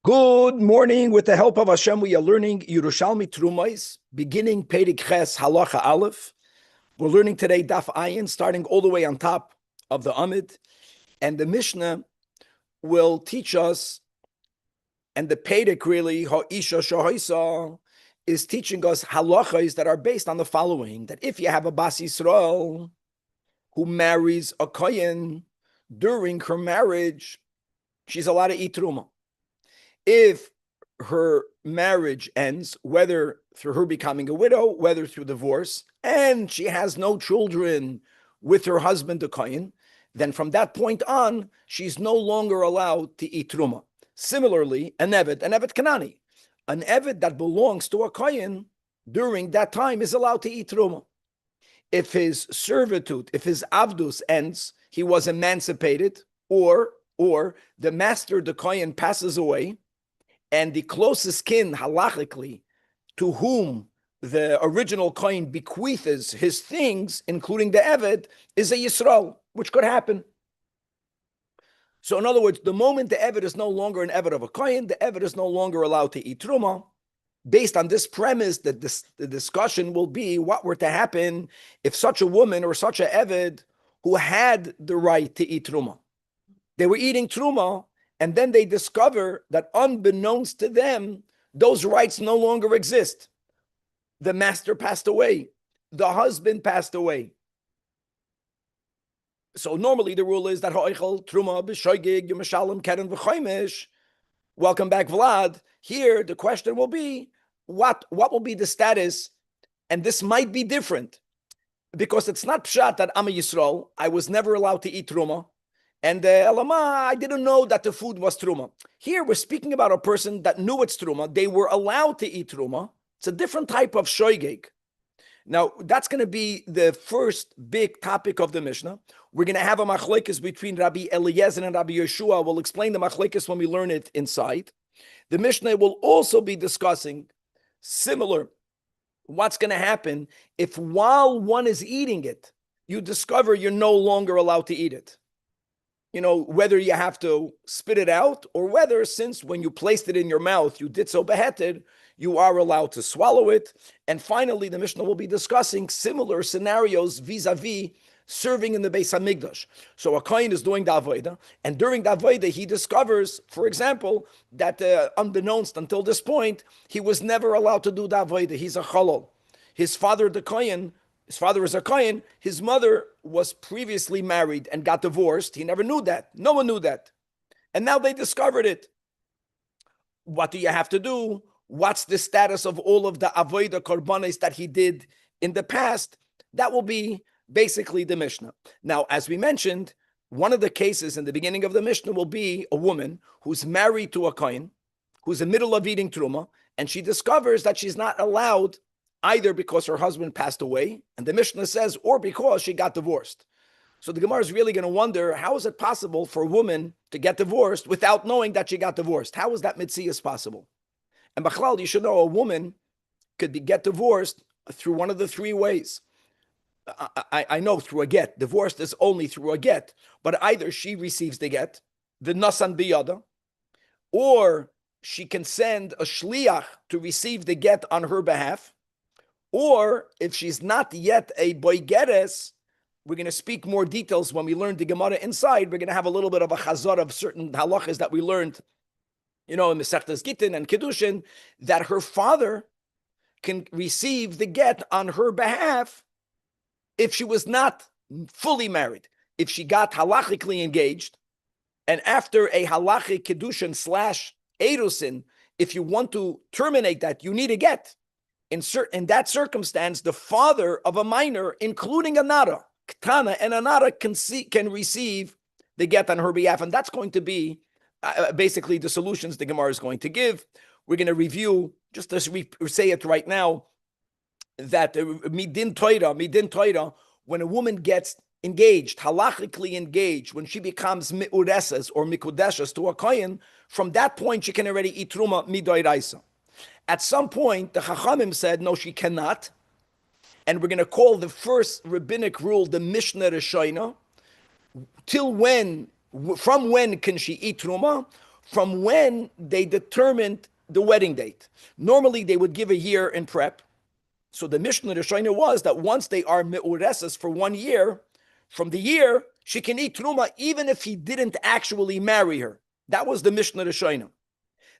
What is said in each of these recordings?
Good morning. With the help of Hashem, we are learning Yerushalmi Trumais, beginning Perek Ches Halacha Aleph. We're learning today Daf Ayin, starting all the way on top of the Amid. And the Mishnah will teach us, and the Perek really, Ha'isha Shahaisa, is teaching us halachas that are based on the following: that if you have a Bas Yisrael who marries a Kohen during her marriage, she's allowed to eat Truma. If her marriage ends, whether through her becoming a widow, whether through divorce, and she has no children with her husband, the Kohen, then from that point on, she's no longer allowed to eat Truma. Similarly, an Eved Kanani, an Eved that belongs to a Kohen during that time is allowed to eat Truma. If his servitude, if his Avdus ends, he was emancipated, or the master, the Kohen, passes away, and the closest kin, halachically, to whom the original Kohen bequeaths his things, including the Eved, is a Yisrael, which could happen. So in other words, the moment the Eved is no longer an Eved of a Kohen, the Eved is no longer allowed to eat Truma. Based on this premise, that the discussion will be what were to happen if such a woman or such an Eved who had the right to eat Truma, they were eating Truma, and then they discover that unbeknownst to them, those rights no longer exist. The master passed away. The husband passed away. So normally the rule is that ha'oichel truma b'shoigig yumeshalem keren v'choimish. Welcome back, Vlad. Here the question will be, what will be the status? And this might be different, because it's not pshat that I'm a Yisrael. I was never allowed to eat truma. And Elama, I didn't know that the food was truma. Here we're speaking about a person that knew it's truma. They were allowed to eat truma. It's a different type of shoygeg. Now, that's going to be the first big topic of the Mishnah. We're going to have a machlekes between Rabbi Eliezer and Rabbi Yeshua. We'll explain the machlekes when we learn it inside. The Mishnah will also be discussing similar, what's going to happen if while one is eating it, you discover you're no longer allowed to eat it. You know, whether you have to spit it out, or whether, since when you placed it in your mouth, you did so beheaded, you are allowed to swallow it. And finally, the Mishnah will be discussing similar scenarios vis-a-vis serving in the Beis Hamikdash. So a Kohen is doing the Avodah, and during the Avodah, he discovers, for example, that unbeknownst until this point, he was never allowed to do the Avodah. He's a Chalal. His father, the Kohen, his father is a Kohen. His mother was previously married and got divorced. He never knew that. No one knew that. And now they discovered it. What do you have to do? What's the status of all of the avodah korbanos that he did in the past? That will be basically the Mishnah. Now, as we mentioned, one of the cases in the beginning of the Mishnah will be a woman who's married to a Kohen, who's in the middle of eating Truma, and she discovers that she's not allowed, either because her husband passed away, and the Mishnah says, or because she got divorced. So the Gemara is really going to wonder, how is it possible for a woman to get divorced without knowing that she got divorced? How is that mitzias possible? And Bachlal, you should know, a woman could get divorced through one of the three ways. I know through a get. Divorced is only through a get. But either she receives the get, the nasan biyada, or she can send a shliach to receive the get on her behalf. Or if she's not yet a boigeres, we're going to speak more details when we learn the Gemara inside. We're going to have a little bit of a chazar of certain halachas that we learned, in Masechtas Gittin and Kiddushin, that her father can receive the get on her behalf if she was not fully married. If she got halachically engaged, and after a halachic Kiddushin / Erusin, if you want to terminate that, you need a get. In that circumstance, the father of a minor, including a nara, ktana and a nara, can receive the get on her behalf, and that's going to be basically the solutions the Gemara is going to give. We're going to review, just as we say it right now, that midin Torah, when a woman gets engaged, halachically engaged, when she becomes mi'uresas or mikudeshes to a kohen, from that point she can already eat truma midoiraisa. At some point, the Chachamim said, no, she cannot. And we're going to call the first rabbinic rule the Mishnah Rishona. From when can she eat truma? from when they determined the wedding date. Normally, they would give a year in prep. So the Mishnah Rishonim was that once they are me'ureses for 1 year, from the year, she can eat truma even if he didn't actually marry her. That was the Mishnah Rishonim.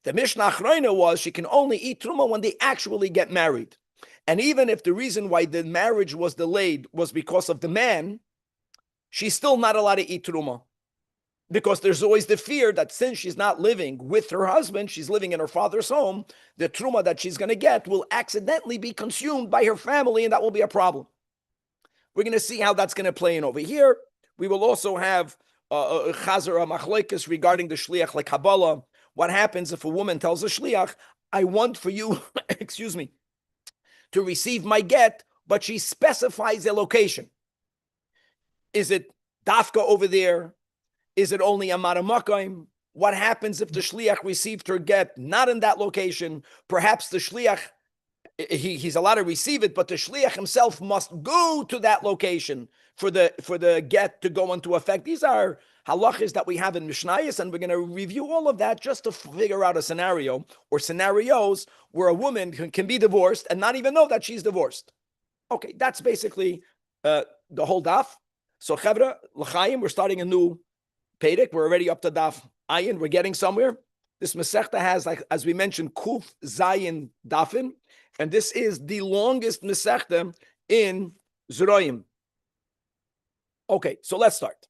The Mishnah Achrayna was she can only eat truma when they actually get married. And even if the reason why the marriage was delayed was because of the man, she's still not allowed to eat truma. Because there's always the fear that since she's not living with her husband, she's living in her father's home, the truma that she's going to get will accidentally be consumed by her family, and that will be a problem. We're going to see how that's going to play in over here. We will also have a chazar machlokes regarding the shliach like Kabbalah. What happens if a woman tells a shliach, I want for you, excuse me, to receive my get, but she specifies a location. Is it Dafka over there? Is it only a Maramakayim? What happens if the shliach received her get not in that location? Perhaps the shliach, he's allowed to receive it, but the shliach himself must go to that location for the get to go into effect. These are halachas that we have in Mishnayos, and we're going to review all of that just to figure out a scenario or scenarios where a woman can be divorced and not even know that she's divorced. Okay, that's basically the whole daf. So Chevra, L'chaim, we're starting a new Perek. We're already up to Daf Ayin. We're getting somewhere. This Masechta has, like as we mentioned, Kuf Zayin Dafin, and this is the longest Masechta in Zeroyim. Okay, so let's start.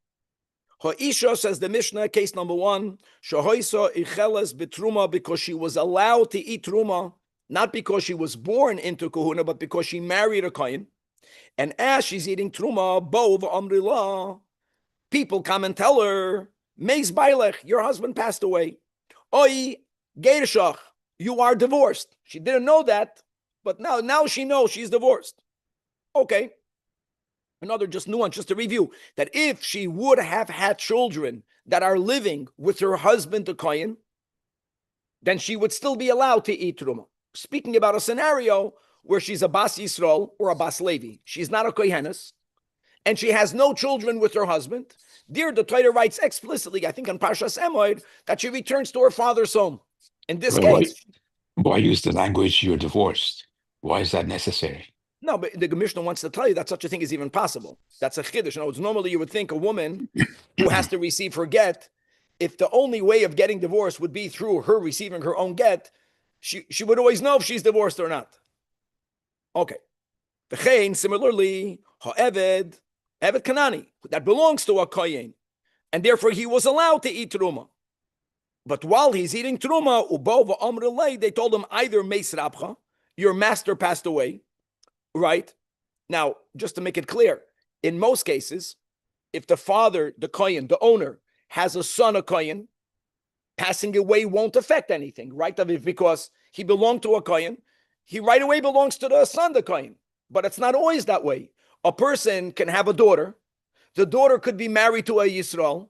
Ha'isha, says the Mishnah, case number 1, Shahoisa Icheles Betruma, because she was allowed to eat Truma, not because she was born into Kahuna, but because she married a Kohen. And as she's eating Truma, Bo v'amrila, people come and tell her, Meis Bailech, your husband passed away. Oi, Geirshach, you are divorced. She didn't know that, but now she knows she's divorced. Okay. Another just nuance, just to review, that if she would have had children that are living with her husband, the Kohen, then she would still be allowed to eat Truma. Speaking about a scenario where she's a Bas Yisrael or a Bas Levi. She's not a Kohenes, and she has no children with her husband. Dear, the Torah writes explicitly, I think on Parshas Emoed, that she returns to her father's home. In this case... Why use the language, you're divorced? Why is that necessary? No, but the Mishnah wants to tell you that such a thing is even possible. That's a chiddush. No, it's normally you would think a woman who has to receive her get, if the only way of getting divorced would be through her receiving her own get, she would always know if she's divorced or not. Okay. Similarly, ha'eved, Eved Kanani, that belongs to a Kohen, and therefore he was allowed to eat Truma. But while he's eating Truma, Ubova Amrelei, they told him either Meis Rabcha, your master passed away, right? Now, just to make it clear, in most cases, if the father, the Kohen, the owner, has a son, a Kohen, passing away won't affect anything, right? Because he belonged to a Kohen, he right away belongs to the son, the Kohen. But it's not always that way. A person can have a daughter. The daughter could be married to a Yisrael.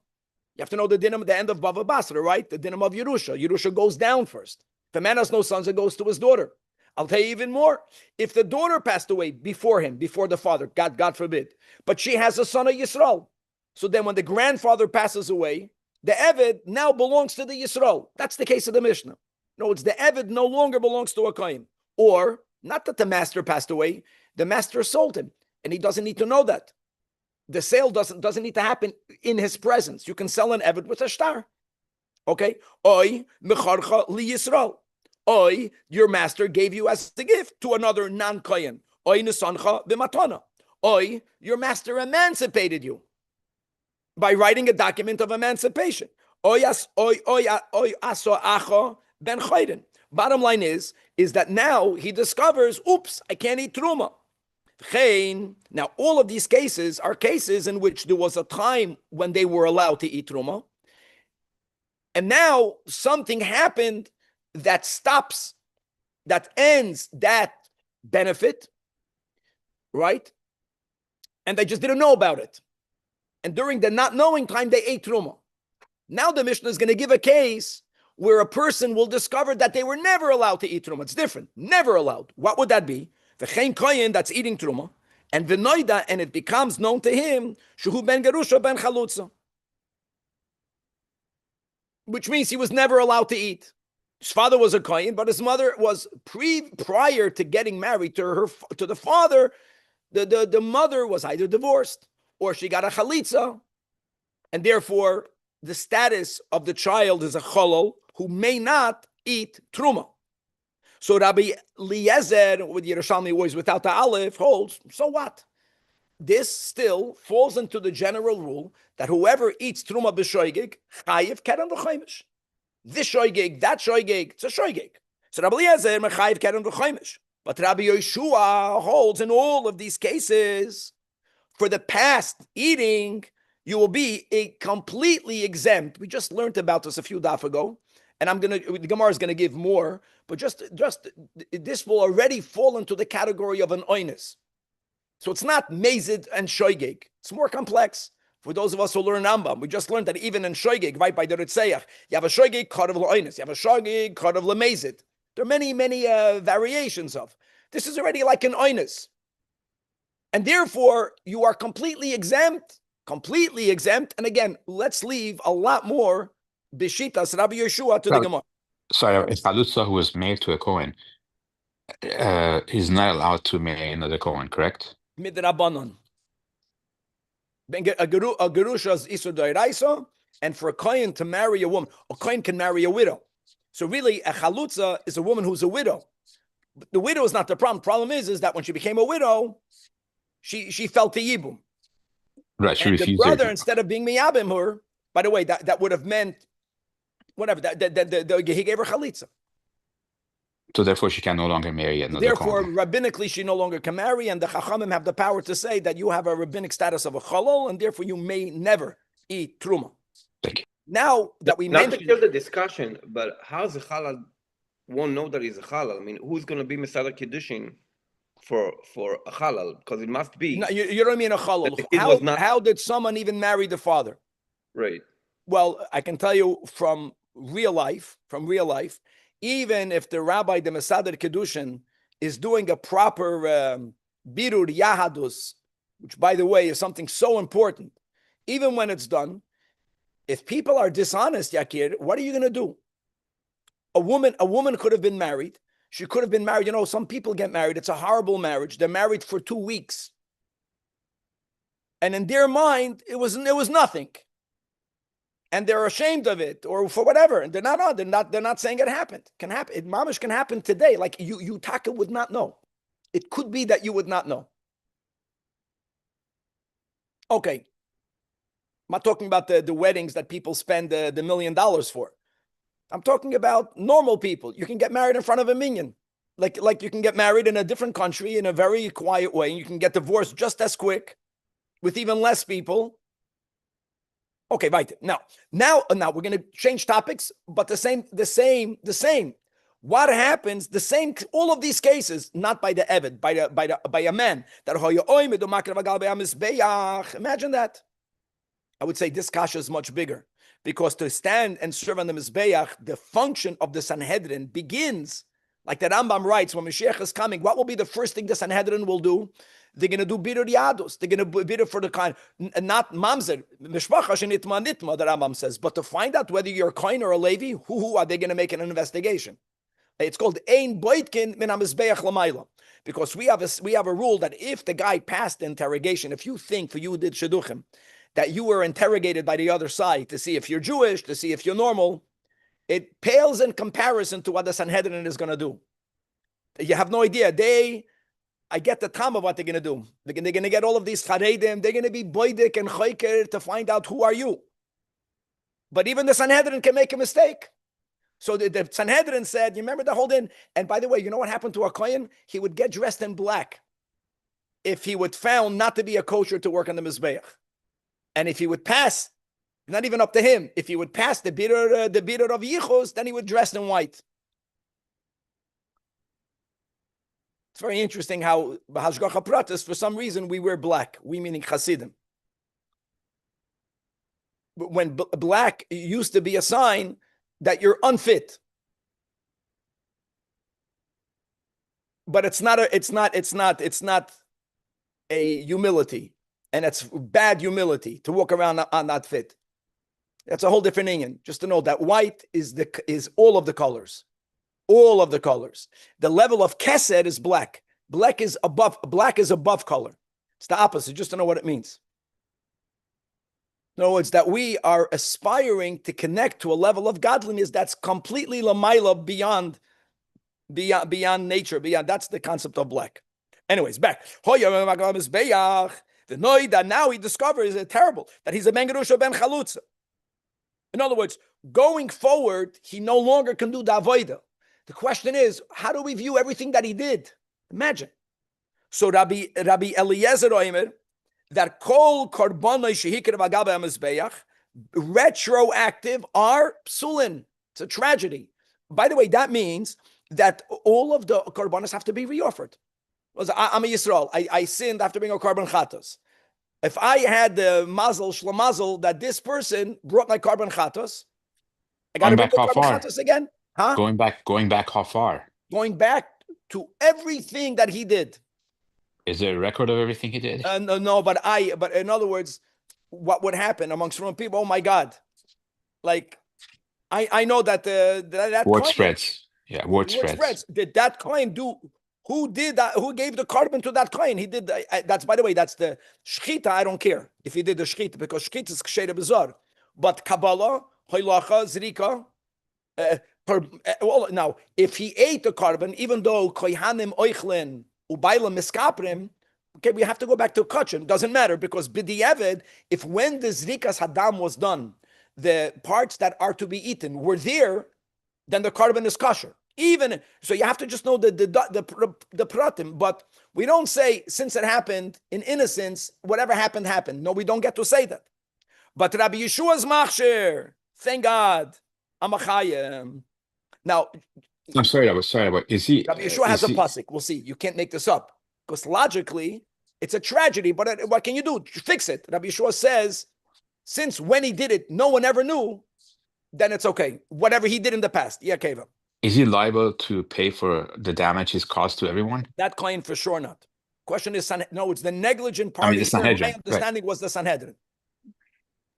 You have to know the dinam, the end of Bava Basra, right? The dinam of Yerusha. Yerusha goes down first. If a man has no sons, it goes to his daughter. I'll tell you even more. If the daughter passed away before him, before the father, God forbid, but she has a son of Yisrael, so then when the grandfather passes away, the Eved now belongs to the Yisrael. That's the case of the Mishnah. No, it's the Eved no longer belongs to a Kohen. Or, not that the master passed away, the master sold him, and he doesn't need to know that. The sale doesn't need to happen in his presence. You can sell an Eved with a star. Okay? Oy, mecharcha li Yisrael. Oy, your master gave you as a gift to another non-Kohen. Oy, nesancha b'matana. Oy, your master emancipated you by writing a document of emancipation. Oy aso acho ben chayden. Bottom line is that now he discovers, oops, I can't eat truma. Now, all of these cases are cases in which there was a time when they were allowed to eat truma, and now something happened that stops, that ends that benefit, right? And they just didn't know about it. And during the not knowing time, they ate truma. Now the Mishnah is going to give a case where a person will discover that they were never allowed to eat truma. It's different. Never allowed. What would that be? V'chein kohen that's eating truma, and v'noida, and it becomes known to him, shehu ben gerusha ben chalutza. which means he was never allowed to eat. His father was a kohen, but his mother was prior to getting married to the father. The mother was either divorced or she got a chalitza, and therefore the status of the child is a cholol who may not eat truma. So Rabbi Eliezer, with Yerushalmi always without the aleph, holds, so what? This still falls into the general rule that whoever eats truma b'shoigig, chayiv keren v'chaimish. This shoigig, that shoigig, it's a shoigig. So Rabbi Eliezer, mechayiv keren v'chaimish. But Rabbi Yeshua holds in all of these cases, for the past eating, you will be completely exempt. We just learned about this a few daf ago, and the Gemara is gonna give more, but just this will already fall into the category of an oinus. So it's not mezid and shoigig. It's more complex. For those of us who learn Rambam, we just learned that even in shoigig, right by the Ritzeach, you have a shoigig karav l'oinus, you have a shoigig karav l'mezid. There are many variations of. This is already like an oinus. And therefore, you are completely exempt. And again, let's leave a lot more bishitas Rabbi Yeshua to the Gemara. Sorry, if Chalutza who was married to a Kohen, he's not allowed to marry another Kohen, correct? Midrabanan. A gerusha is isur d'oraisa, and for a kohen to marry a woman, a kohen can marry a widow. So really, a chalutza is a woman who's a widow. But the widow is not the problem. The problem is that when she became a widow, she fell to yibum. Right, she refused. The brother, instead of being miyabim her, by the way, that would have meant whatever. He gave her chalitza. So therefore, she can no longer marry another. Therefore, Kohen. rabbinically, she no longer can marry, and the chachamim have the power to say that you have a rabbinic status of a cholol, and therefore you may never eat truma. Thank you. Now that we mentioned, not to kill the discussion, but how's a halal won't know that he's a halal? I mean, who's going to be Mesilas Kiddushin for a halal? Because it must be. No, you don't mean a cholol. How did someone even marry the father? Right. Well, I can tell you from real life, even if the rabbi, the Mesilas Kiddushin, is doing a proper birur yahadus, which, by the way, is something so important, even when it's done, if people are dishonest, Yakir, what are you going to do? A woman could have been married. She could have been married. You know, some people get married. It's a horrible marriage. They're married for 2 weeks. And in their mind, it was nothing. And they're ashamed of it, or for whatever. And they're not saying it happened. Can happen. Mamish can happen today. Like you Taka would not know. It could be that you would not know. Okay. I'm not talking about the weddings that people spend the $1 million for. I'm talking about normal people. You can get married in front of a minyan. Like you can get married in a different country in a very quiet way. And you can get divorced just as quick with even less people. Okay, right. Now we're going to change topics, but the same. What happens? The same. All of these cases, not by the eved, by a man. Imagine that. I would say this kasha is much bigger, because to stand and serve on the mizbeach, the function of the Sanhedrin begins, like the Rambam writes, when Mashiach is coming, what will be the first thing the Sanhedrin will do? They're going to do birur yadus. They're going to birur for the kind, not mamzer, mishpacha shenitma nitma, the Rambam says, but to find out whether you're a kohen or a Levi, who are they going to make an investigation? It's called ein boitkin min hamizbeach lamayla, because we have a rule that if the guy passed the interrogation, if you think for you did shidduchim, that you were interrogated by the other side to see if you're Jewish, to see if you're normal, it pales in comparison to what the Sanhedrin is going to do. You have no idea. I get the time of what they're going to do. They're going to get all of these charedim. They're going to be boidik and choiker to find out who are you. But even the Sanhedrin can make a mistake. So the Sanhedrin said, you remember the whole thing? And by the way, you know what happened to a kohen? He would get dressed in black if he would found not to be a kosher to work on the mizbeach. And if he would pass, not even up to him, if he would pass the birur of yichus, then he would dress in white. It's very interesting how Hashgacha Pratis, for some reason, we wear black. We meaning Hasidim. But when black used to be a sign that you're unfit. But it's not a humility. And it's bad humility to walk around on not fit. That's a whole different thing. Just to know that white is all of the colors. All of the colors. The level of kesed is black. Black is above color. It's the opposite, just to know what it means. In other words, that we are aspiring to connect to a level of godliness that's completely lamaila beyond nature, that's the concept of black. Anyways, back. The noy that now he discovers is terrible, that he's a ben gerusha ben chalutza. In other words, going forward, he no longer can do the avodah. The question is, how do we view everything that he did? Imagine. So Rabbi Eliezer Oimer, that kol korbanoi shehikir v'agabe hamizbeach, retroactive are psulin. It's a tragedy. By the way, that means that all of the korbanos have to be reoffered. I'm a Yisrael. I sinned after being a korban chatos. If I had the mazel, shlamazel, that this person brought my korban chatos, I got to bring the korban chatos again? Huh? Going back how far? Going back to everything that he did. Is there a record of everything he did? No, but in other words, what would happen amongst from people? Oh my God! Like, I know that that word coin, spreads. Yeah, word spreads. Did that coin do? Who did that? Who gave the carbon to that coin? He did. That's, by the way, that's the shchita. I don't care if he did the shchita, because shchita is ksheira bezar. But Kabbalah, hoilacha, zrika. Now, if he ate the carbon, even though kohanim oichlin ubayla miskaprim, okay, we have to go back to kachin. Doesn't matter, because b'di'evid, if when the zrikas hadam was done, the parts that are to be eaten were there, then the carbon is kosher. Even so, you have to just know the pratim. But we don't say, since it happened in innocence, whatever happened happened. No, we don't get to say that. But Rabbi Yeshua's machshir, thank God, amachayim. Now, I'm sorry, but is he? Rabbi Yeshua has a pasuk. We'll see. You can't make this up, because logically it's a tragedy. But what can you do? Fix it. Rabbi Yeshua says, since when he did it, no one ever knew, then it's okay. Whatever he did in the past, yeah, Keva. Is he liable to pay for the damage he's caused to everyone? That claim for sure not. Question is, no, it's the negligent party. The Sanhedrin. My understanding was the Sanhedrin.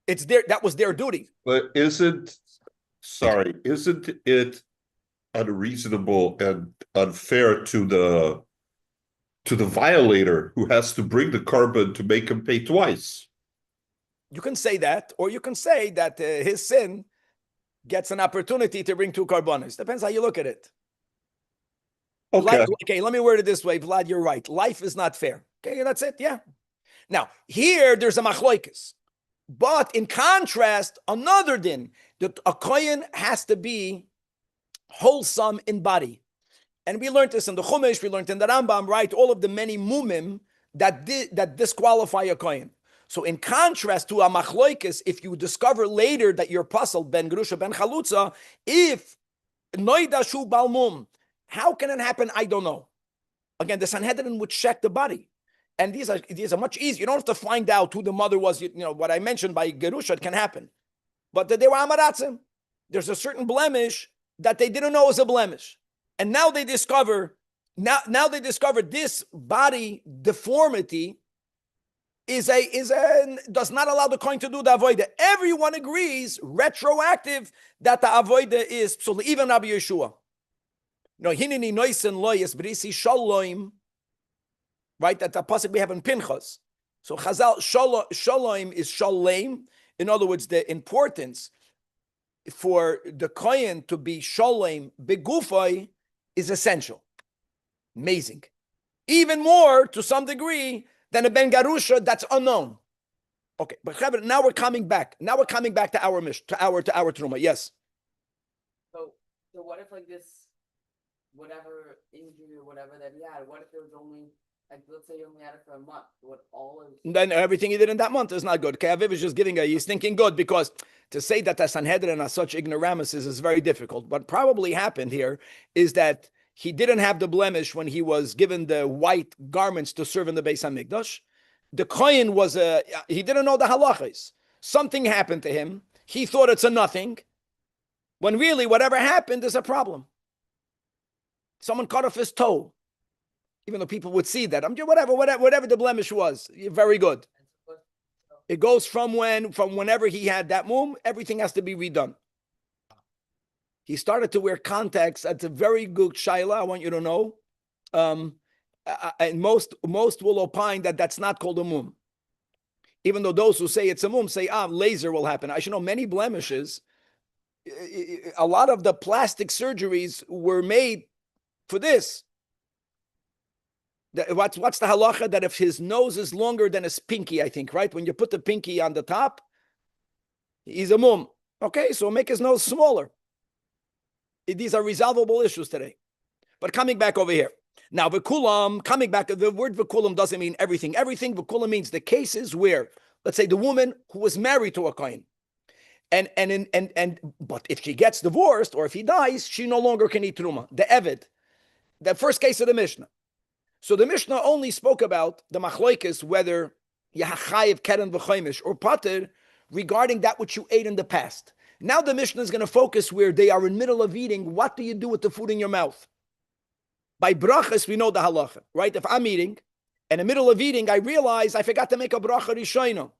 It's that was their duty. But isn't it unreasonable and unfair to the violator who has to bring the carbon to make him pay twice? You can say that, or you can say that his sin gets an opportunity to bring two carbonos. Depends how you look at it. Okay, let me word it this way, Vlad, you're right. Life is not fair. Okay, that's it, yeah. Now, here, there's a machloikis. But in contrast, another din, that a kohen has to be wholesome in body. And we learned this in the Chumash, we learned in the Rambam, right? All of the many mumim that disqualify a kohen. So in contrast to a machloikis, if you discover later that you're puzzled, ben gerusha, ben chalutza, if noidashu balmum, how can it happen? I don't know. Again, the Sanhedrin would check the body. And these are much easier. You don't have to find out who the mother was. You know, what I mentioned by gerusha, it can happen. But they were amaratzim. There's a certain blemish that they didn't know was a blemish. And now they discover, this body deformity does not allow the coin to do the avoida. Everyone agrees, retroactive, that the avoida is psul. Even Rabbi Yeshua. No, hinini noisen loyes brisi shalom. Right, that the pasuk we have in Pinchas. So Chazal shalom is shalem. In other words, the importance for the kohen to be shalem begufay is essential. Amazing. Even more, to some degree, than a ben garusha that's unknown. Okay, but now we're coming back. Now we're coming back to our mish, to our truma. Yes. So what if, like, this, whatever injury or whatever that he had, what if it was only, like, let's say you only had it for a month? What all is? Then everything he did in that month is not good. Aviv is just he's thinking good, because to say that the Sanhedrin are such ignoramuses is very difficult. What probably happened here is that he didn't have the blemish when he was given the white garments to serve in the Beis HaMikdash. The kohen he didn't know the halachas. Something happened to him. He thought it's a nothing, when really whatever happened is a problem. Someone cut off his toe, even though people would see that. Whatever the blemish was, very good. It goes from whenever he had that mum, everything has to be redone. He started to wear contacts. That's a very good shaila. I want you to know. And most will opine that that's not called a mum. Even though those who say it's a mum say, laser will happen. I should know many blemishes. A lot of the plastic surgeries were made for this. What's the halacha that if his nose is longer than his pinky, I think, right? When you put the pinky on the top, he's a mum. Okay, so make his nose smaller. These are resolvable issues today. But coming back over here. Now, v'kulam, coming back, the word v'kulam doesn't mean everything. Everything, v'kulam means the cases where, let's say, the woman who was married to a kohen, but if she gets divorced or if he dies, she no longer can eat truma. The Eved, the first case of the Mishnah. So the Mishnah only spoke about the machloikis, whether yahachayev keren v'choimish or pater, regarding that which you ate in the past. Now the Mishnah is going to focus where they are in middle of eating. What do you do with the food in your mouth? By brachas, we know the halacha, right? If I'm eating, and in the middle of eating, I realize I forgot to make a bracha rishayna.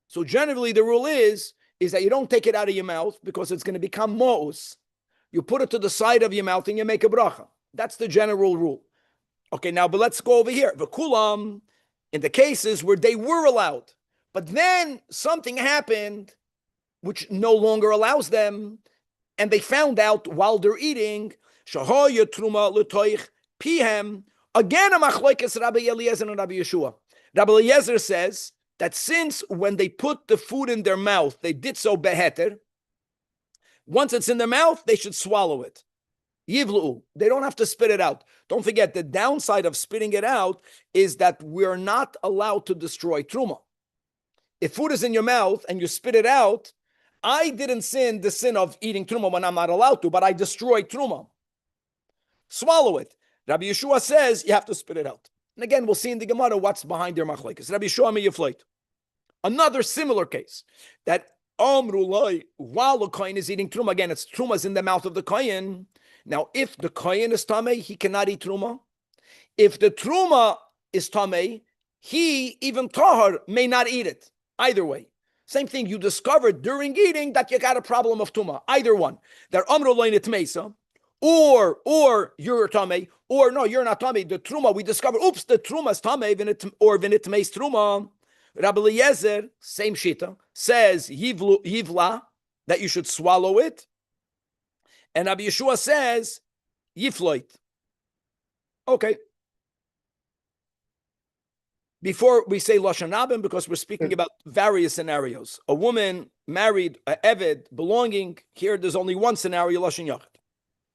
So generally, the rule is that you don't take it out of your mouth because it's going to become mo'us. You put it to the side of your mouth and you make a bracha. That's the general rule. Okay, now, but let's go over here. V'kulam, in the cases where they were allowed, but then something happened which no longer allows them, and they found out while they're eating, shahoya truma l'toich pihem, again a machlokes Rabbi Eliezer and Rabbi Yeshua. Rabbi Eliezer says that since when they put the food in their mouth, they did so beheter, once it's in their mouth, they should swallow it. Yivlu, they don't have to spit it out. Don't forget, the downside of spitting it out is that we're not allowed to destroy truma. If food is in your mouth and you spit it out, I didn't sin the sin of eating truma when I'm not allowed to, but I destroyed truma. Swallow it. Rabbi Yeshua says you have to spit it out. And again, we'll see in the Gemara what's behind their machlekes. Rabbi Yeshua miyafleit. Another similar case that Amrulai, while the kohen is eating truma, again, it's truma's in the mouth of the kohen. Now, if the kohen is tamei, he cannot eat truma. If the truma is tamei, he, even tahar, may not eat it. Either way. Same thing, you discovered during eating that you got a problem of tuma. Either one. That amrulai nitmeisa, or you're tamei, or no, you're not tamei. The truma, we discovered, the truma is tamei, or vinitmeis truma. Rabbi Eliezer, same shita, says yivla, that you should swallow it. And Rabbi Yeshua says yifloit. Okay. Before we say Lashon Rabim, because we're speaking about various scenarios. A woman married, a Eved, belonging, here there's only one scenario, Lashon Yachid.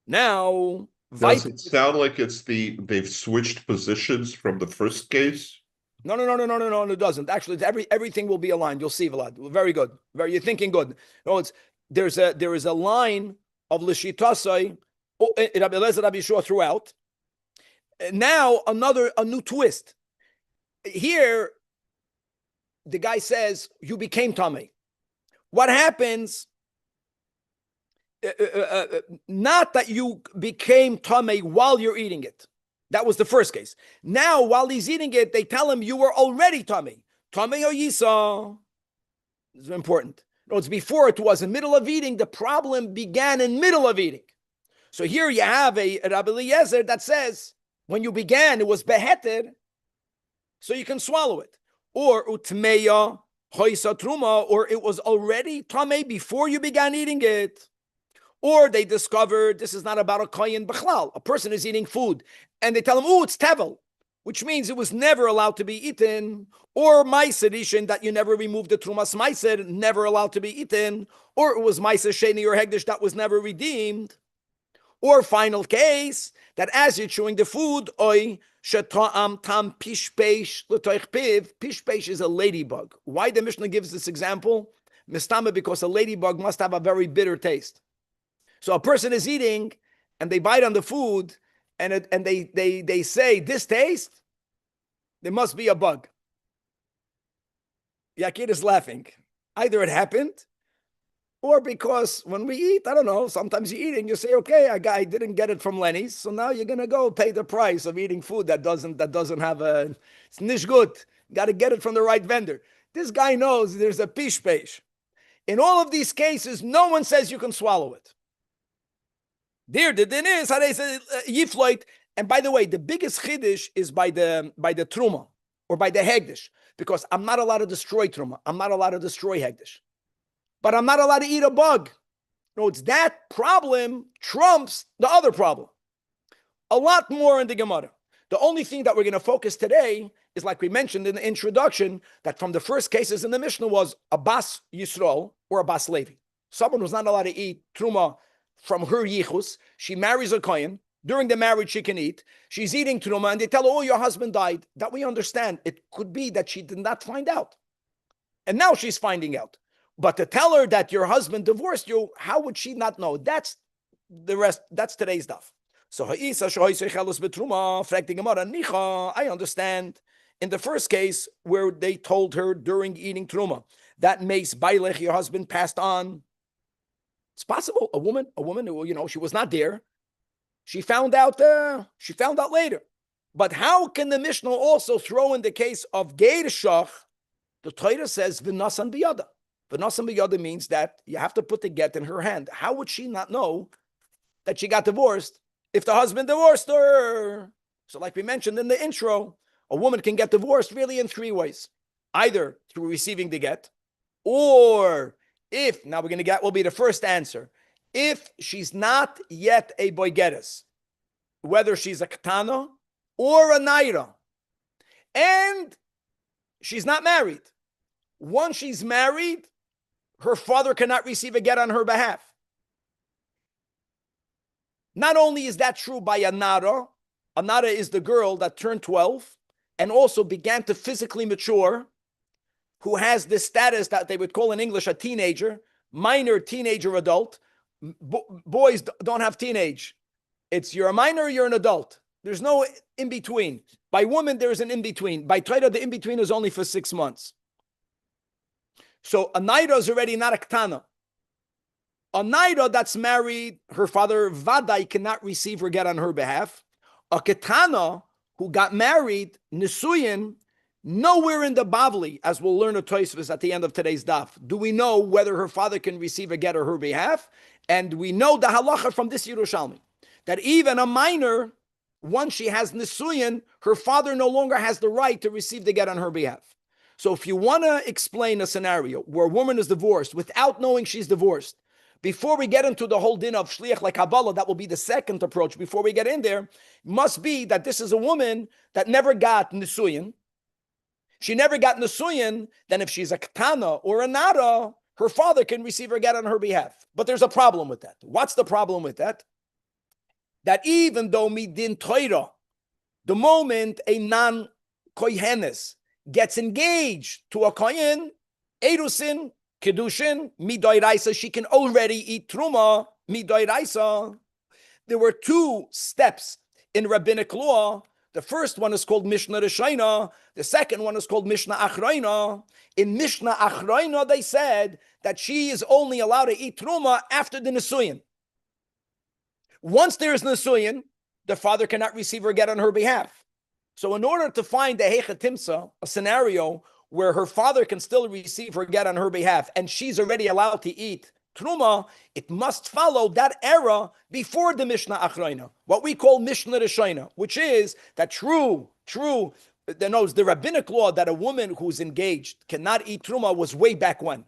Now, does it sound like they've switched positions from the first case? No, it doesn't. Actually, everything will be aligned. You'll see, Vlad. Very good. You're thinking good. No, there is a line of Lishitasai, Rabbi Eliezer, Rabbi Yeshua throughout. Now, a new twist. Here, the guy says, you became tamei. What happens, not that you became tamei while you're eating it. That was the first case. Now, while he's eating it, they tell him you were already tamei. Tamei or yisa. This is important. No, it's before it was in middle of eating. The problem began in middle of eating. So here you have a Rabbi Eliezer that says, when you began, it was beheted, so you can swallow it. Or utmeya hoisa truma, or it was already tamei before you began eating it. Or they discovered this is not about a kohen b'chlal. A person is eating food, and they tell him, it's tevel, which means it was never allowed to be eaten. Or ma'aser rishon, that you never removed the trumas ma'aser, never allowed to be eaten. Or it was ma'aser sheni or hegdish that was never redeemed. Or final case, that as you're chewing the food, oy sheta'am tam pishpeish l'toich piv. Pishpeish is a ladybug. Why the Mishnah gives this example? Mistama, because a ladybug must have a very bitter taste. So a person is eating, and they bite on the food, and they say, this taste, there must be a bug. Yakir is laughing. Either it happened, or because when we eat, I don't know, sometimes you eat and you say, okay, I didn't get it from Lenny's, so now you're gonna go pay the price of eating food that doesn't have it's nish good. You got to get it from the right vendor. This guy knows there's a pish peish. In all of these cases, no one says you can swallow it. There, the din is how they say yifloit. And by the way, the biggest chiddush is by the truma or by the hegdish, because I'm not allowed to destroy truma. I'm not allowed to destroy hegdish, but I'm not allowed to eat a bug. No, it's that problem trumps the other problem. A lot more in the Gemara. The only thing that we're going to focus today is, like we mentioned in the introduction, that from the first cases in the Mishnah was a bas Yisrael or a bas Levi. Someone who's not allowed to eat truma from her yichus. She marries a kohen. During the marriage, she can eat. She's eating truma, and they tell her, oh, your husband died. That we understand. It could be that she did not find out. And now she's finding out. But to tell her that your husband divorced you, how would she not know? That's the rest. That's today's stuff. So I understand in the first case where they told her during eating truma that makes bailech, your husband passed on. It's possible a woman who, she was not there. She found out later. But how can the Mishnah also throw in the case of Geirshach? The Torah says v'nasan biyada. V'nasan biyada means that you have to put the get in her hand. How would she not know that she got divorced if the husband divorced her? So like we mentioned in the intro, a woman can get divorced really in three ways. Either through receiving the get, or if, now we're going to get, will be the first answer, if she's not yet a boigeres, whether she's a katana or a naira, and she's not married. Once she's married, her father cannot receive a get on her behalf. Not only is that true by a nara is the girl that turned 12 and also began to physically mature, who has this status that they would call in English a teenager, minor, teenager, adult. Boys don't have teenage. It's you're a minor or you're an adult. There's no in between. By women, there's an in between. By Torah, the in between is only for 6 months. So a naira is already not a ktana. A naira that's married, her father vadai cannot receive or get on her behalf. A ketana who got married, nisuyin, nowhere in the Bavli, as we'll learn a Tosfos at the end of today's daf, do we know whether her father can receive a get on her behalf. And we know the halacha from this Yerushalmi, that even a minor, once she has nisuyin, her father no longer has the right to receive the get on her behalf. So if you want to explain a scenario where a woman is divorced without knowing she's divorced, before we get into the whole din of shliach like Kabbalah, that will be the second approach. Before we get in there, must be that this is a woman that never got nisuyin. She never got nisuyin. Then if she's a katana or a nara, her father can receive her get on her behalf. But there's a problem with that. What's the problem with that? That even though midin Torah, the moment a non-kohenes gets engaged to a kohen, erusin, kedushin, midoiraisa, she can already eat truma, midoiraisa. There were 2 steps in rabbinic law. The first one is called Mishnah Rishayna. The second one is called Mishnah Achrayna. In Mishnah Achrayna, they said that she is only allowed to eat truma after the nisuyin. Once there is nisuyin, the father cannot receive her get on her behalf. So in order to find the hechatimsa, a scenario where her father can still receive her get on her behalf, and she's already allowed to eat truma, it must follow that era before the Mishnah Achrayna, what we call Mishnah Rishayna, which is that the rabbinic law that a woman who's engaged cannot eat truma was way back when.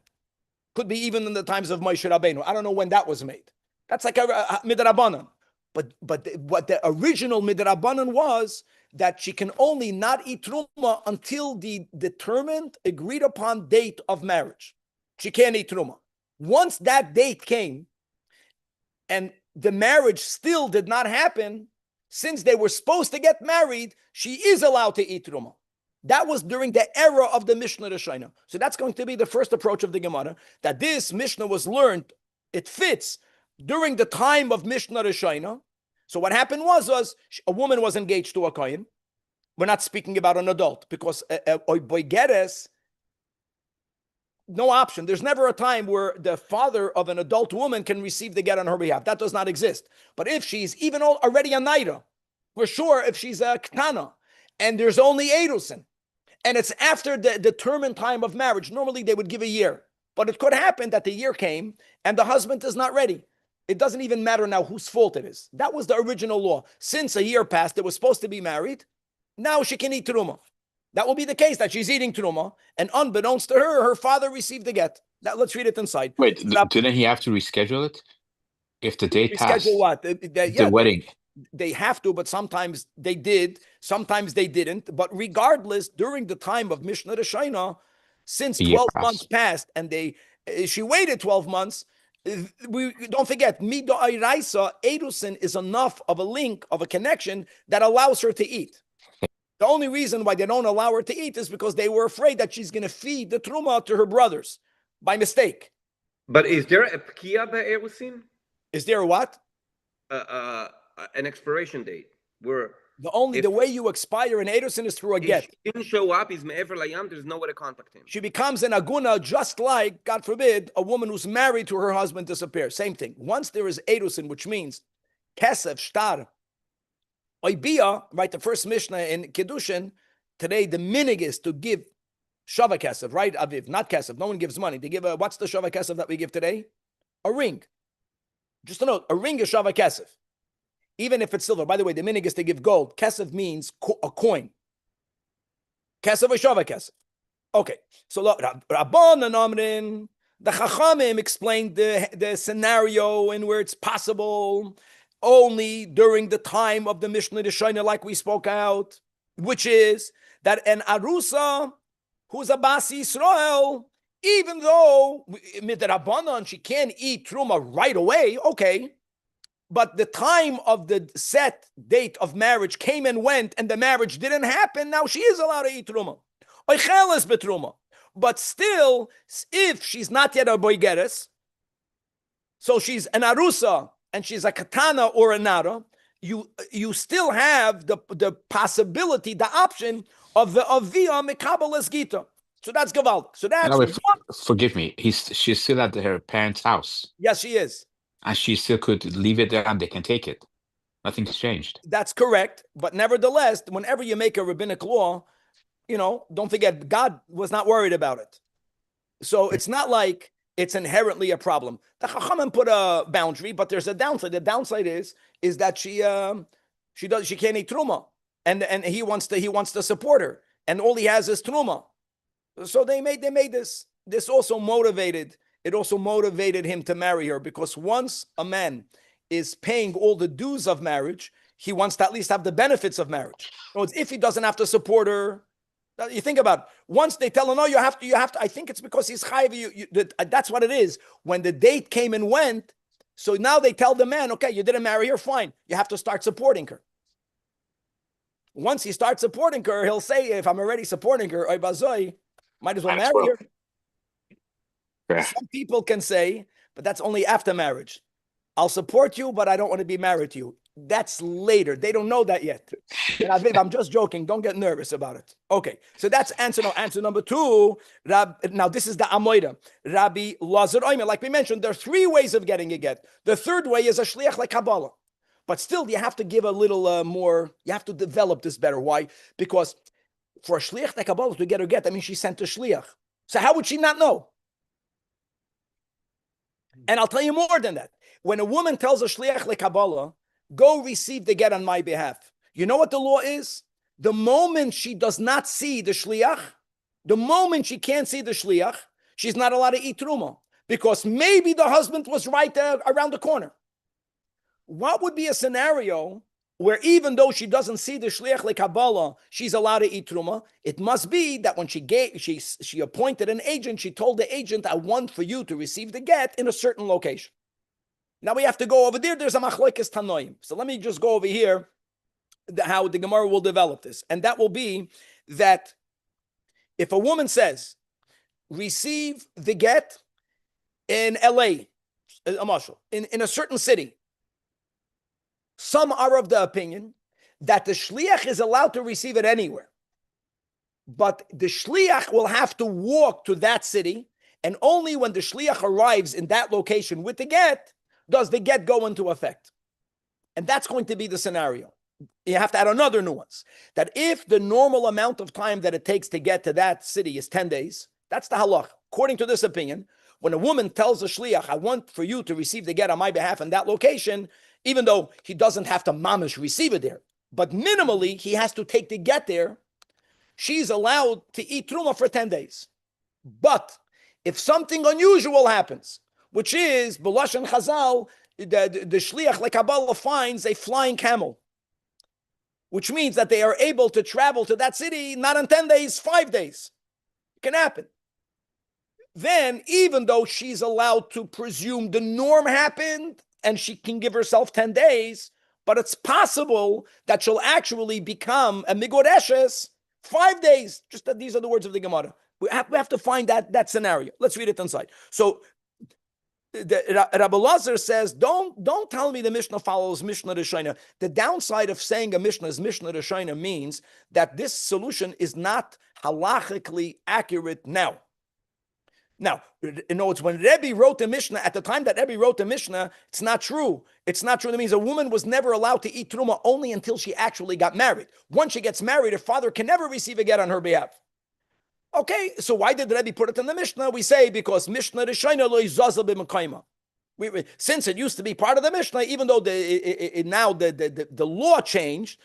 Could be even in the times of Moshe Rabbeinu. I don't know when that was made. That's like a midrabanan. But what the original midrabanan was, that she can only not eat truma until the determined, agreed upon date of marriage. She can't eat truma. Once that date came and the marriage still did not happen, since they were supposed to get married, she is allowed to eat truma. That was during the era of the Mishnah Rishayna. So that's going to be the first approach of the Gemara, that this Mishnah was learned, it fits during the time of Mishnah Rishayna. So what happened was a woman was engaged to a kohen. We're not speaking about an adult, because a boigeres, No option. There's never a time where the father of an adult woman can receive the get on her behalf. That does not exist. But if she's even already a naira, we're sure if she's a ktana, and there's only erusin, and it's after the determined time of marriage, normally they would give a year. But it could happen that the year came and the husband is not ready. It doesn't even matter now whose fault it is. That was the original law. Since a year passed, it was supposed to be married. Now she can eat truma. That will be the case, that she's eating truma, and unbeknownst to her, her father received the get. Now let's read it inside. Wait, didn't he have to reschedule it? If the date passed, Reschedule what? the wedding. They have to, but sometimes they did, sometimes they didn't. But regardless, during the time of Mishnah Rishayna, since 12 months passed and she waited 12 months, we don't forget, Mido Ayraisa, Erusin is enough of a link, of a connection that allows her to eat. The only reason why they don't allow her to eat is because they were afraid that she's going to feed the truma to her brothers by mistake. But is there a pkia by erusin? Is there a what? An expiration date where the way you expire an erusin is through a get. If she didn't show up, he's me'ever layam, there's no way to contact him. She becomes an aguna, just like, God forbid, a woman who's married to her husband disappears. Same thing. Once there is erusin, which means kesef, shtar, oibia, right, the first Mishnah in Kiddushin, today the minig is to give shava kesef, right, Aviv, not kesef. No one gives money. They give what's the shava kesef that we give today? A ring. Just a note, a ring is shava kesef. Even if it's silver. By the way, the minig is to give gold. Kesef means a coin. Kesef or shava kesef. Okay, so look, Rabban and Amrin, the Chachamim explained the scenario in where it's possible only during the time of the Mishnah Rishayna, like we spoke out, which is that an Arusa who's a Basi Yisrael, even though midrabanan she can't eat truma right away, okay, but the time of the set date of marriage came and went, and the marriage didn't happen. Now she is allowed to eat truma. Oicheles betruma. But still, if she's not yet a boigeres, so she's an arusa and she's a katana or a nara, you still have the possibility, the option of the avia mekabeles gita. So that's gavaldik. So that's forgive me. She's still at her parents' house. Yes, she is. And she still could leave it there and they can take it. Nothing's changed. That's correct. But nevertheless, whenever you make a rabbinic law, don't forget, God was not worried about it. So it's not like it's inherently a problem. The Chachamim put a boundary, but there's a downside. The downside is that she can't eat truma, and he wants to support her, and all he has is truma. So they made this. This also motivated. It also motivated him to marry her, because once a man is paying all the dues of marriage, he wants to at least have the benefits of marriage. So if he doesn't have to support her, you think about it. Once they tell him, no, you have to. I think it's because he's chayiv. That's what it is. When the date came and went, so now they tell the man, okay, you didn't marry her, fine. You have to start supporting her. Once he starts supporting her, he'll say, if I'm already supporting her, might as well marry her. Yeah. Some people can say, but that's only after marriage. I'll support you, but I don't want to be married to you. That's later. They don't know that yet. And I'm just joking. Don't get nervous about it. Okay, so that's answer number two. Now, this is the Amoida. Rabbi Lazar Oimer. Like we mentioned, there are three ways of getting a get. The third way is a shliach like Kabbalah. But still, you have to give a little more. You have to develop this better. Why? Because for a shliach like Kabbalah to get her get, I mean, she sent a shliach. So how would she not know? And I'll tell you more than that. When a woman tells a shliach like Kabbalah, go receive the get on my behalf, you know what the law is? The moment she does not see the shliach, the moment she can't see the shliach, she's not allowed to eat truma, because maybe the husband was right around the corner. What would be a scenario where even though she doesn't see the shliach like Kabbalah, she's allowed to eat truma? It must be that when she appointed an agent, she told the agent, I want for you to receive the get in a certain location. Now we have to go over there. There's a machlokes tanoim. So let me just go over here, how the Gemara will develop this. And that will be that if a woman says, receive the get in LA, in a certain city, some are of the opinion that the shliach is allowed to receive it anywhere. But the shliach will have to walk to that city And only when the shliach arrives in that location with the get does the get go into effect. And that's going to be the scenario. You have to add another nuance, that if the normal amount of time that it takes to get to that city is 10 days, that's the halach. According to this opinion, when a woman tells a shliach, I want for you to receive the get on my behalf in that location, even though he doesn't have to mamish receive it there, but minimally he has to take the get there, she's allowed to eat truma for 10 days. But if something unusual happens, which is, B'lashon Chazal, the shliach like Kabbalah finds a flying camel, which means that they are able to travel to that city not in 10 days, 5 days. It can happen. Then, even though she's allowed to presume the norm happened and she can give herself 10 days, but it's possible that she'll actually become a migoreshes 5 days. Just that these are the words of the Gemara. We have to find that scenario. Let's read it inside. So, Rabbi Lazar says, don't tell me the Mishnah follows Mishnah Rishayna. The downside of saying a Mishnah is Mishnah Rishayna means that this solution is not halachically accurate now. Now, in other words, when Rabbi wrote the Mishnah, at the time that Rabbi wrote the Mishnah, it's not true. It's not true. That means a woman was never allowed to eat truma only until she actually got married. Once she gets married, her father can never receive a get on her behalf. Okay, so why did Rabbi put it in the Mishnah? We say because Mishnah Rishayna lo yizazal b'mekayma. Since it used to be part of the Mishnah, even though now the law changed,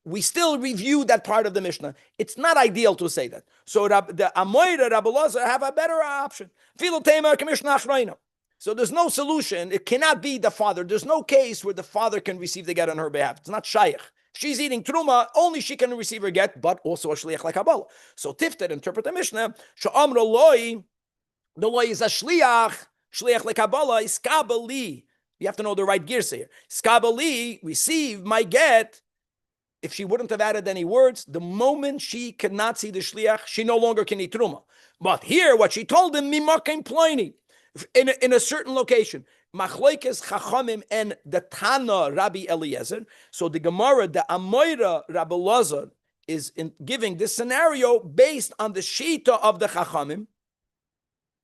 we still review that part of the Mishnah. It's not ideal to say that. So the Amoyra, Rabbi Lazar have a better option. So there's no solution. It cannot be the father. There's no case where the father can receive the get on her behalf. It's not shaykh. She's eating truma, only she can receive her get, but also a shliach like Kabbalah. So Tifter interpret the Mishnah, Sha'amra loi, the loi is a shliach like Kabbalah, is Kabali. You have to know the right gears here. Skabali, receive my get. If she wouldn't have added any words, the moment she cannot see the shliach, she no longer can eat truma. But here, what she told him, mimakim pliny, in a certain location. Machlokes Chachamim and the Tana Rabbi Eliezer. So the Gemara, the Amoira Rabbi Lazar, is giving this scenario based on the Shita of the Chachamim.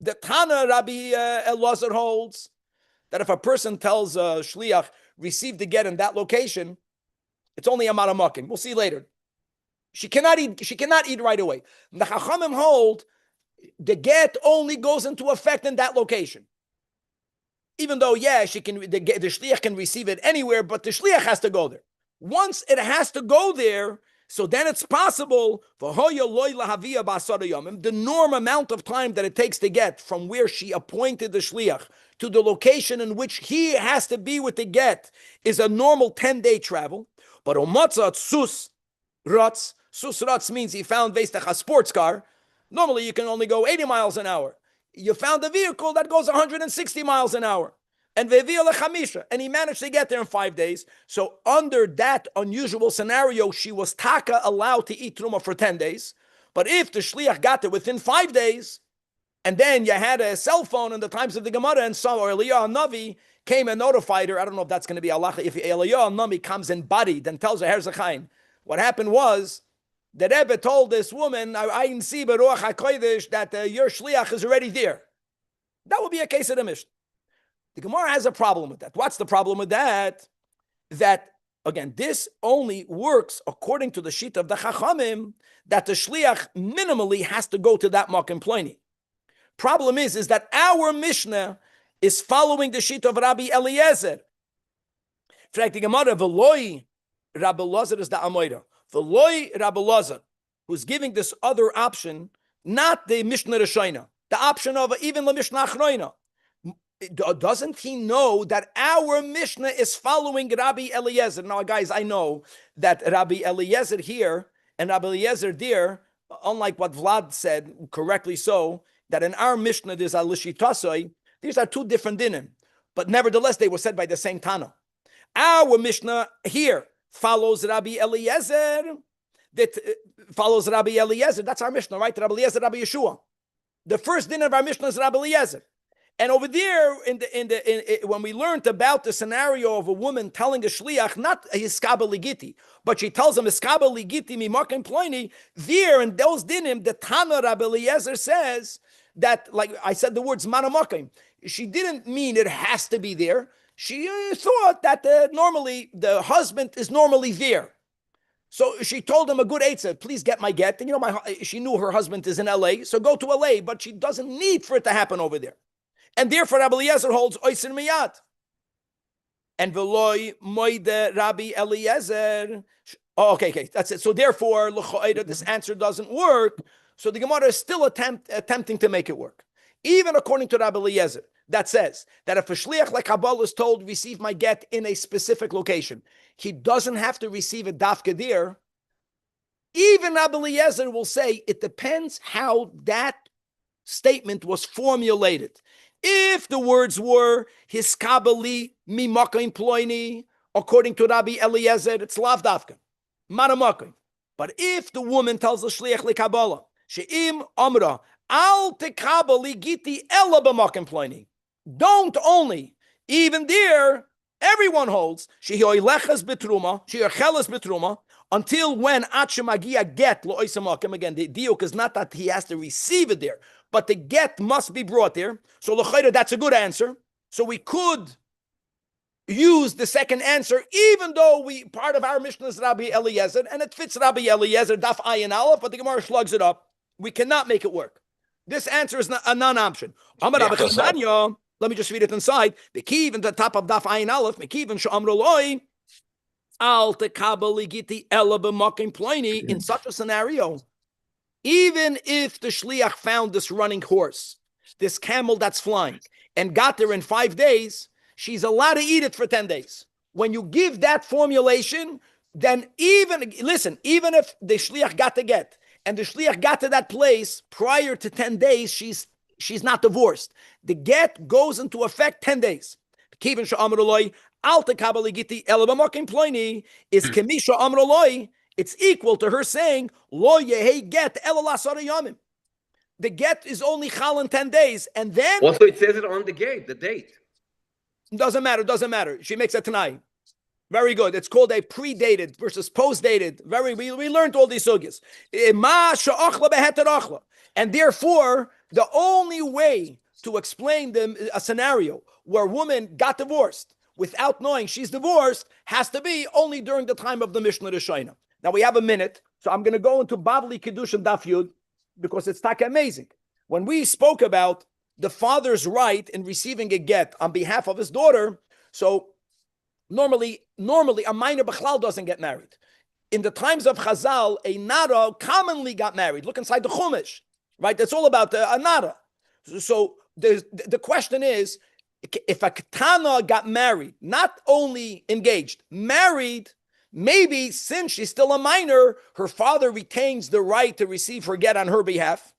The Tana Rabbi Eliezer holds that if a person tells Shliach, receive the get in that location, it's only a maramakim. We'll see later. She cannot eat right away. The Chachamim hold the get only goes into effect in that location. Even though, she can, the shliach can receive it anywhere, but the shliach has to go there. Once it has to go there, so then it's possible for the norm amount of time that it takes to get from where she appointed the shliach to the location in which he has to be with the get is a normal 10-day travel. But omatzat sus ratz means he found a sports car. Normally you can only go 80 miles an hour. You found a vehicle that goes 160 miles an hour. And he managed to get there in 5 days. So under that unusual scenario, she was taka allowed to eat truma for 10 days. But if the shliach got there within 5 days, and then you had a cell phone in the times of the Gemara, and so Eliyahu Navi came and notified her. I don't know if that's going to be Allah. If Eliyahu Navi comes embodied and tells her, "Here's a chayin," what happened was the Rebbe told this woman, "I can see beruach hakodesh that your shliach is already there." That would be a case of the Mishnah. The Gemara has a problem with that. What's the problem with that? That, again, this only works according to the sheet of the Chachamim, that the shliach minimally has to go to that makom ploni. Problem is that our Mishnah is following the sheet of Rabbi Eliezer. In fact, the Gemara, V'loi Rabbi Lazar is the Amoira. V'loi Rabbi Lazar, who's giving this other option, not the Mishnah Rishayna, the option of even the Mishnah Achroina. Doesn't he know that our Mishnah is following Rabbi Eliezer? Now, guys, I know that Rabbi Eliezer here and Rabbi Eliezer there, unlike what Vlad said, correctly so, that in our Mishnah there's a Lishitasoi, these are two different dinim. But nevertheless, they were said by the same Tana. Our Mishnah here follows Rabbi Eliezer. That follows Rabbi Eliezer. That's our Mishnah, right? Rabbi Eliezer, Rabbi Yeshua. The first din of our Mishnah is Rabbi Eliezer. And over there, when we learned about the scenario of a woman telling a shliach, not hiskaba ligiti, but she tells him hiskaba ligiti mimakim ploni, there in those dinim, the Tana Rabbi Eliezer says that, like I said, the words manamakim. She didn't mean it has to be there. She thought that normally the husband is normally there. So she told him a good eitzah, please get my get. And she knew her husband is in LA, so go to LA, but she doesn't need for it to happen over there. And therefore, Rabbi Eliezer holds oisin miyad. And veloy moide Rabbi Eliezer. Oh, okay, that's it. So therefore, this answer doesn't work. So the Gemara is still attempting to make it work. Even according to Rabbi Eliezer, that says that if a shliach like Kabbalah is told, receive my get in a specific location, he doesn't have to receive it dafka there. Even Rabbi Eliezer will say it depends how that statement was formulated. If the words were hiskabali mimakaim ploini, according to Rabbi Eliezer, it's lav dafka, manamakim. But if the woman tells the shliach lekabbalah, she'im amra al tekabali giti ela b'makim ploini, don't only, even there, everyone holds she'oilechas betruma, she'ochelas betruma, until when atshemagia get lo'oisamakim. Again, the diuk is not that he has to receive it there, but the get must be brought there. So l'chayda, that's a good answer. So we could use the second answer, even though part of our Mishnah is Rabbi Eliezer, and it fits Rabbi Eliezer, daf ayin aleph, but the Gemara slugs it up. We cannot make it work. This answer is a non-option. Let me just read it inside. The kiv in the top of daf ayin aleph, mekiv and sha'amroloi, al tekabali giti ela b'makim ploini. In such a scenario, even if the shliach found this running horse, this camel that's flying, and got there in 5 days, she's allowed to eat it for 10 days. When you give that formulation, then even if the shliach got the get, and the shliach got to that place prior to 10 days, she's not divorced. The get goes into effect 10 days. Kivin sha'amruloi, al tekabali giti ela b'makim ploini, is kemisha amruloi. It's equal to her saying, lo yehi get ela l'asara yamim. The get is only chal in 10 days. And then... Also, it says it on the gate, the date. Doesn't matter. She makes it tonight. Very good. It's called a predated versus post-dated. We learned all these sugyas. And therefore, the only way to explain a scenario where a woman got divorced without knowing she's divorced has to be only during the time of the Mishnah Rishayna. Now we have a minute, so I'm going to go into Bavli Kiddush and Daf Yud because it's taka amazing. When we spoke about the father's right in receiving a get on behalf of his daughter, so normally a minor b'chlal doesn't get married. In the times of Chazal, a nara commonly got married. Look inside the Chumash, right? That's all about a nara. So the question is, if a ketana got married, not only engaged, married, maybe since she's still a minor, her father retains the right to receive her get on her behalf.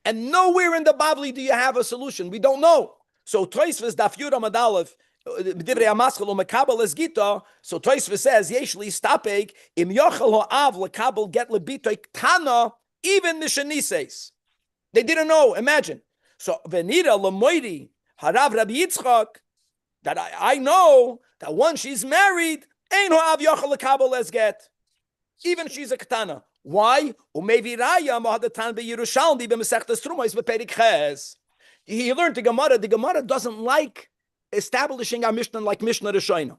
And nowhere in the Bavli do you have a solution. We don't know. So Tosfos Daf Yud Amud Aleph, B'divrei HaMaschil u'mekabel es gita. So Tosfos says, Yesh li stapek im yochel ha'av lekabel get lebitoy ktana even mishanises. They didn't know. Imagine. So v'nira lemoidi harav Rabbi Yitzchak, that I know that once she's married, ein ha'av yochel lekabel es get, even she's a ktana. Why? Umevi raya mohadatan beYerushalmi b'mesechtes Truma is beperik ches. He learned the Gemara. The Gemara doesn't like establishing our Mishnah like Mishnah Rishayna.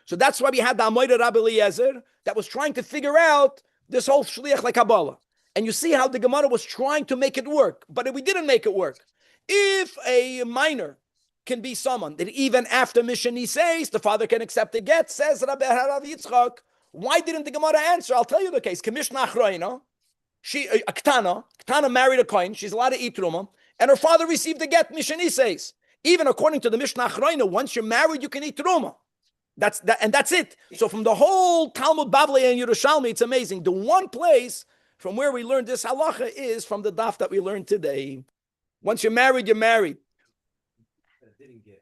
So that's why we had the Amoida Rabbi Eliezer that was trying to figure out this whole shliach like Kabbalah. And you see how the Gemara was trying to make it work, but we didn't make it work. If a minor can be someone that even after Mishani says the father can accept the get, says Rabbi Yitzchak, why didn't the Gemara answer? I'll tell you the case. Kamishna Achroina, a Ktana married a kohen, she's allowed to eat Truma, and her father received the get, Mishani says. Even according to the Mishnah Achroina, once you're married, you can eat Truma. That's it. So from the whole Talmud Bavli and Yerushalmi, it's amazing. The one place from where we learned this halacha is from the daf that we learned today. Once you're married, you're married. Didn't get